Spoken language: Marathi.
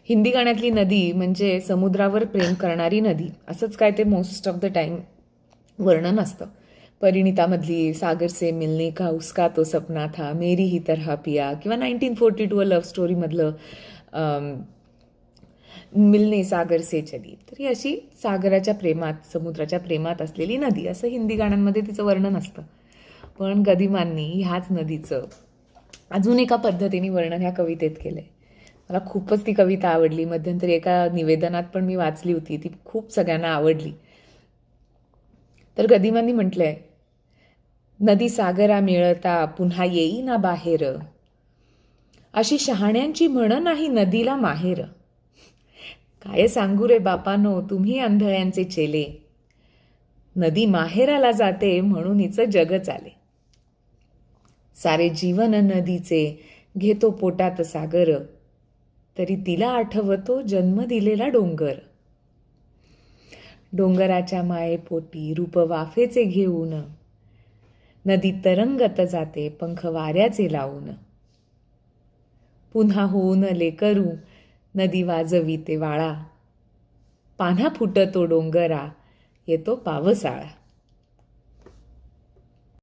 हिंदी गाण्यातली नदी म्हणजे समुद्रावर प्रेम करणारी नदी असंच काय ते मोस्ट ऑफ द टाइम वर्णन असतं. परिणितामधली सागर से मिलने का उसका तो सपना था, मेरी ही तरह पिया, किंवा 1942 अ लव्ह स्टोरीमधलं मिलने सागर से चली. तर ही अशी सागराच्या प्रेमात, समुद्राच्या प्रेमात असलेली नदी असं हिंदी गाण्यांमध्ये तिचं वर्णन असतं. पण गदिमांनी ह्याच नदीचं अजून एका पद्धतीने वर्णन ह्या कवितेत केलंय. मला खूपच ती कविता आवडली. मध्यंतरी एका निवेदनात पण मी वाचली होती, ती खूप सगळ्यांना आवडली. तर गदिमांनी म्हटलंय, नदी सागरा मिळता पुन्हा येई ना बाहेर, अशी शहाण्यांची म्हण नाही नदीला माहेर. काय सांगू रे बापानो तुम्ही आंधळ्यांचे चेले, नदी माहेराला जाते म्हणून हिचं जग चाले. सारे जीवन नदीचे घेतो पोटात सागर, तरी तिला आठवतो जन्म दिलेला डोंगर. डोंगराच्या मायेपोटी रूप वाफेचे घेऊन, नदी तरंगत जाते पंख वाऱ्याचे लावून. पुन्हा होऊन लेकरू नदी वाजविते वाळा, पान्हा फुटतो डोंगरा येतो पावसाळा.